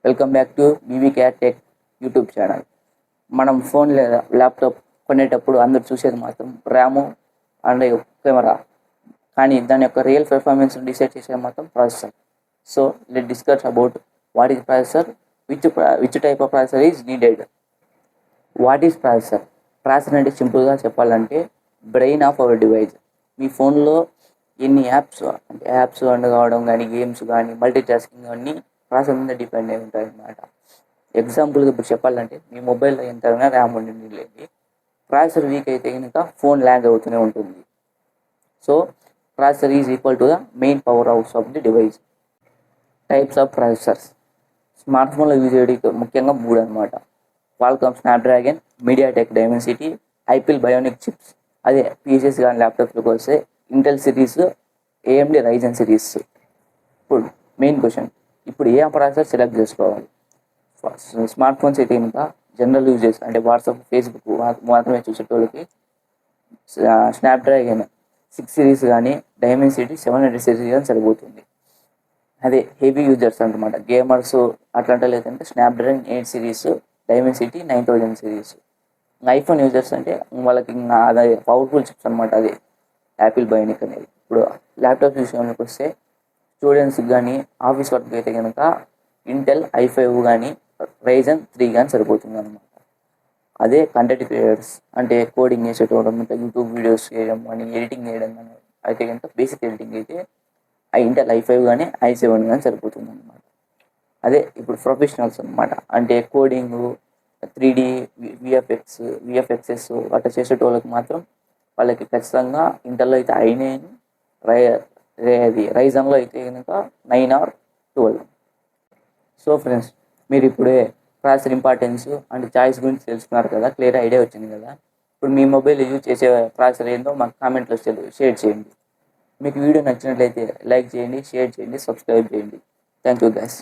Welcome back to BVKR tech YouTube channel. మనం phone లేదా laptop కొనేటప్పుడు అందరు చూసేది మాత్రం ర్యాము అండ్ కెమెరా, కానీ దాని యొక్క రియల్ పెర్ఫార్మెన్స్ డిసైడ్ చేసేది మాత్రం processor. So let discuss about what is processor, which type of processor is needed. What is processor? Processor అంటే సింపుల్గా చెప్పాలంటే బ్రెయిన్ ఆఫ్ అవర్ డివైస్. మీ ఫోన్లో ఎన్ని యాప్స్ రన్ కావడం కానీ, గేమ్స్ కానీ, మల్టీ టాస్కింగ్ కానీ ప్రాసెసర్ మీద డిపెండ్ అయి ఉంటాయి అన్నమాట. ఎగ్జాంపుల్గా ఇప్పుడు చెప్పాలంటే మీ మొబైల్లో ఎంత ర్యామ్ ఉండింది, ప్రాసెసర్ వీక్ అయితే కనుక ఫోన్ ల్యాగ్ అవుతూనే ఉంటుంది. So processor is equal to the main power house of the device. Types of processors smart ఫోన్లో యూజ్ అయ్యేది ముఖ్యంగా 3 అనమాట. Qualcomm Snapdragon, MediaTek Dimensity, Apple bionic chips. అదే పీసీస్ కానీ ల్యాప్టాప్స్లోకి వస్తే Intel series, AMD Ryzen series. ఇప్పుడు మెయిన్ క్వశ్చన్, ఇప్పుడు ఏ ప్రాసెసర్ సెలెక్ట్ చేసుకోవాలి? స్మార్ట్ ఫోన్స్ అయితే ఇంకా జనరల్ యూజెస్ అంటే వాట్సాప్, ఫేస్బుక్ మాత్రమే చూసేటోళ్ళకి స్నాప్డ్రాగన్ 6 సిరీస్ కానీ, డైమెన్సిటీ 700 సిరీస్ కానీ సరిపోతుంది. అదే హెవీ యూజర్స్ అనమాట, గేమర్స్ అట్లాంటి లేదంటే Snapdragon 8 series, Dimensity 9000 series. IPhone users అంటే వాళ్ళకి ఇంకా అదే పవర్ఫుల్ చిప్స్ అనమాట, అది యాపిల్ బయోనిక్ అనేది. ఇప్పుడు ల్యాప్టాప్ విషయానికి వస్తే స్టూడెంట్స్కి కానీ, ఆఫీస్ వర్క్ అయితే కనుక ఇంటెల్ i5 కానీ, రైజన్ 3 కానీ సరిపోతుంది అనమాట. అదే కంటెంట్ క్రియేటర్స్ అంటే కోడింగ్ చేసేటోవడం, యూట్యూబ్ వీడియోస్ చేయడం కానీ, ఎడిటింగ్ చేయడం కానీ అయితే కనుక బేసిక్ ఎడిటింగ్ అయితే ఇంటెల్ i5 కానీ, i7 కానీ సరిపోతుంది అనమాట. అదే ఇప్పుడు ప్రొఫెషనల్స్ అనమాట, అంటే కోడింగ్, 3D, విఎఫ్ఎక్సెస్ అట్లా చేసేటోళ్ళకి మాత్రం వాళ్ళకి ఖచ్చితంగా ఇంటర్లో అయితే i9, రైజన్లో అయితే కనుక 9 or 12. సో ఫ్రెండ్స్, మీరు ఇప్పుడే ప్రాసెసర్ ఇంపార్టెన్స్ అండ్ చాయిస్ గురించి తెలుసుకున్నారు కదా, క్లియర్ ఐడియా వచ్చింది కదా. ఇప్పుడు మీ మొబైల్ యూజ్ చేసే ప్రాసెసర్ ఏందో మాకు కామెంట్లో షేర్ చేయండి. మీకు వీడియో నచ్చినట్లయితే లైక్ చేయండి, షేర్ చేయండి, సబ్స్క్రైబ్ చేయండి. Thank you guys.